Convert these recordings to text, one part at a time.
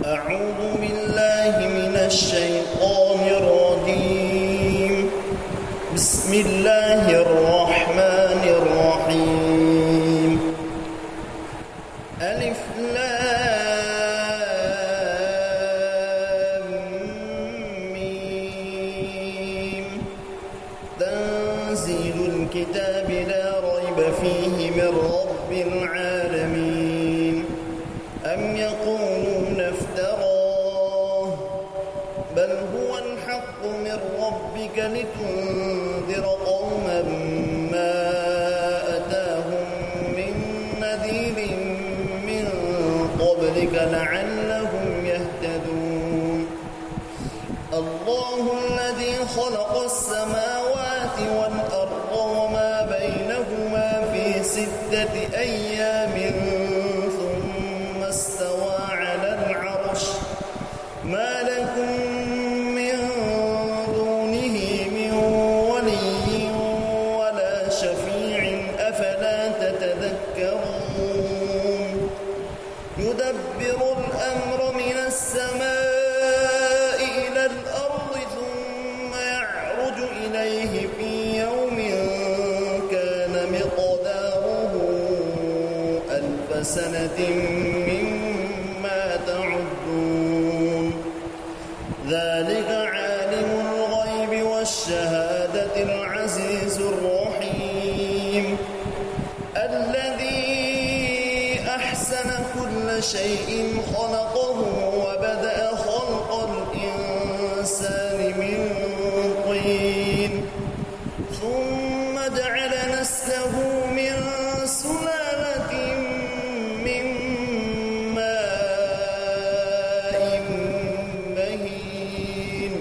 أعوذ بالله من الشيطان الرجيم. بسم الله الرحمن الرحيم. ألف لام ميم. تنزيل الكتاب لا ريب فيه من رب العالمين. أم يقولون افتراه بل هو الحق من ربك لتنذر قوما ما أتاهم من نذير من قبلك لعلهم يهتدون. الله الذي خلق السماوات والأرض وما بينهما في 6 أيام ثم استوى على العرش. ما لكم من دونه من ولي ولا شفيع أفلا تتذكرون. يدبر الأمر من السماء إلى الأرض ثم يعرج إليه في يوم كان مقداره 1000 سنة مما تعدون. ذلك عالم الغيب والشهادة العزيز الرحيم. الذي أحسن كل شيء خلقه وبدأ خلق الإنسان من طين ثم جعل نسله من سلالة من ماء مهين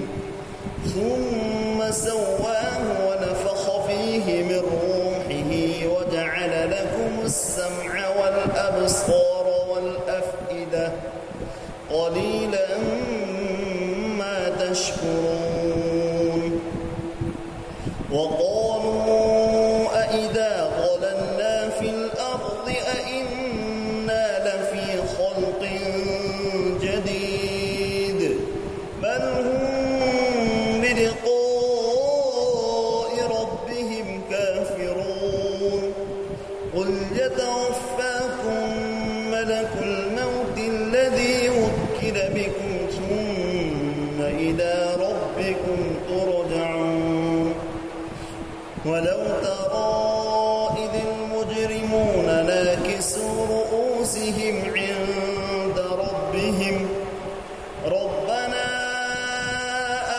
ثم سواه ونفخ فيه من روحه وجعل لكم السمع والأبصار والأفئدة قليلا ما تشكرون. وقالوا أإذا ضللنا في الأرض أإنا لفي خلق جديد بل هم بلقاء ربهم كافرون. قل يتوفاكم ملك الموت الذي وكل بكم ثم إلى ربكم ترجعون. ولو ترى إذ المجرمون ناكسوا رؤوسهم عند ربهم ربنا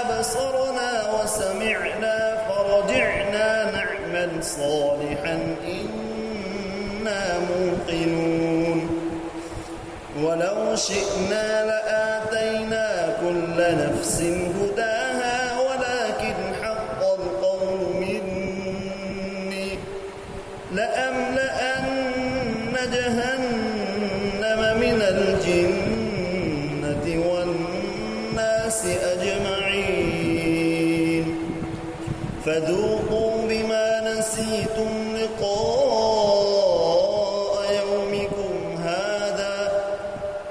أبصرنا وسمعنا فرجعنا نعمل صالحا إنا موقنون. ولو شئنا لآتينا كل نفس هداها ولكن حق القول مني لأملأن جهنم من الجنة والناس أجمعين. فذوقوا بما نسيتم لقاء يومكم هذا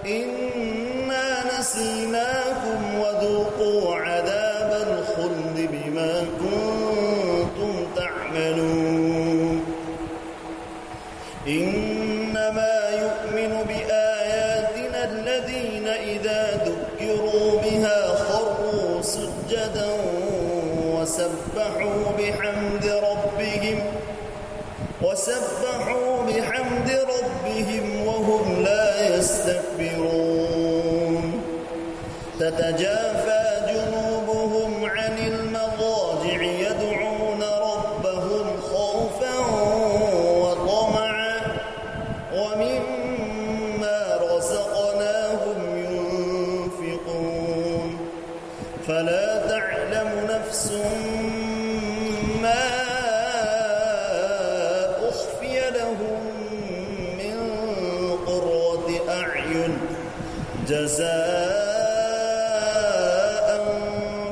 إنا نسيناكم وذوقوا عذاب الخلد بما كنتم تعملون. إنما يؤمن بآياتنا الذين إذا ذكروا بها خروا سجدا وسبحوا بحمد ربهم وهم لا يستكبرون. تتجافى جنوبهم عن المضاجع يدعون ربهم خوفا وطمعا ومما رزقناهم ينفقون. فلا تعلم نفس ما أخفي لهم من قرة أعين جزاء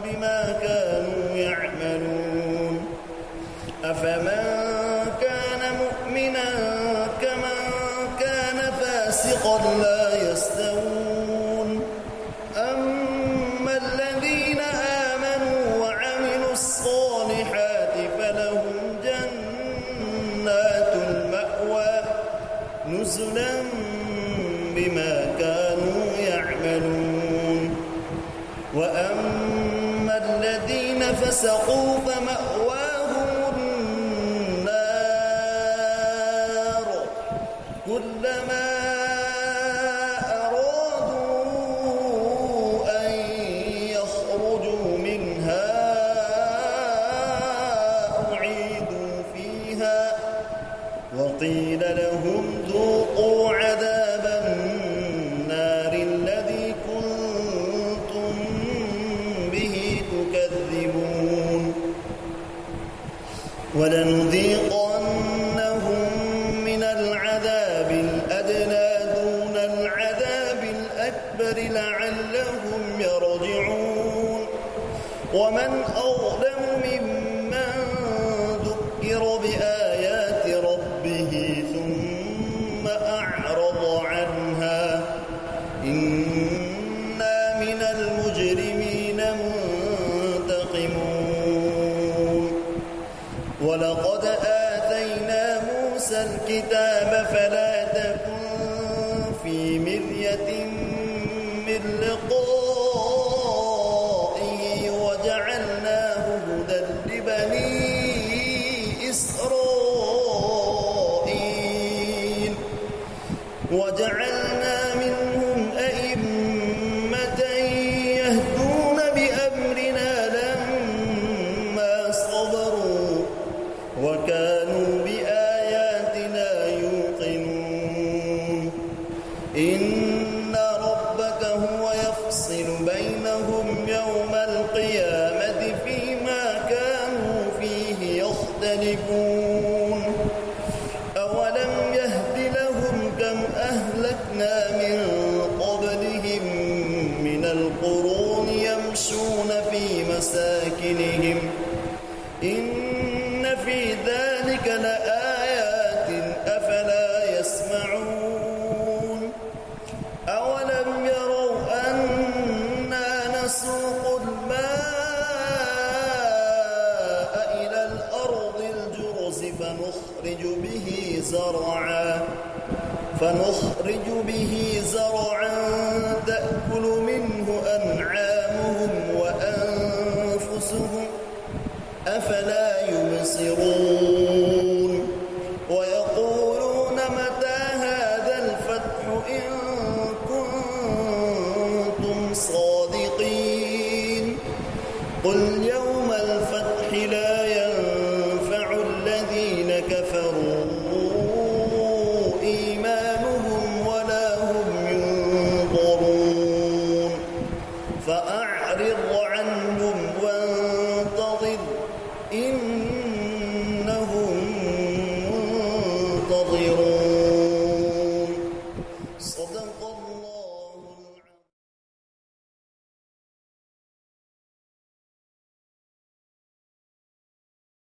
بما كانوا يعملون. أفمن كان مؤمنا كمن كان فاسقا لا يستوون الذين فسقوا فمأواهم النار كلما أرادوا أن يخرجوا منها أعيدوا فيها وقيل لهم ذوقوا عذاب النار الذي كنتم به تكذبون ولنذيقنهم من العذاب الأدنى دون العذاب الأكبر لعلهم يرجعون ومن أظلم ممن ذكر بآيات ربه ثم أعرض عنها إنا من المجرمين منتقمون ولقد آتينا موسى الكتاب فلا تكن في مرية من لقائه وجعلناه هدى لبني إسرائيل وجعلنا منهم أئمة يهدون بأمرنا لما صبروا وكانوا بآياتنا يوقنون إن ربك هو يفصل بينهم يوم القيامة فيما كانوا فيه يختلفون أولم يهد لهم كم أهلكنا من قبلهم من القرون يمشون في مساكنهم إن في ذلك لآيات أفلا يسمعون أولم يروا أنا نسوق الماء إلى الأرض الجرز فنخرج به زرعا تأكل منه أنعامهم وأنفسهم أفلا يبصرون ويقولون متى هذا الفتح إن كنتم صادقين قل يوم الفتح لا ينفع الذين كفروا إيمانهم ولا هم ينظرون فأعرض عنهم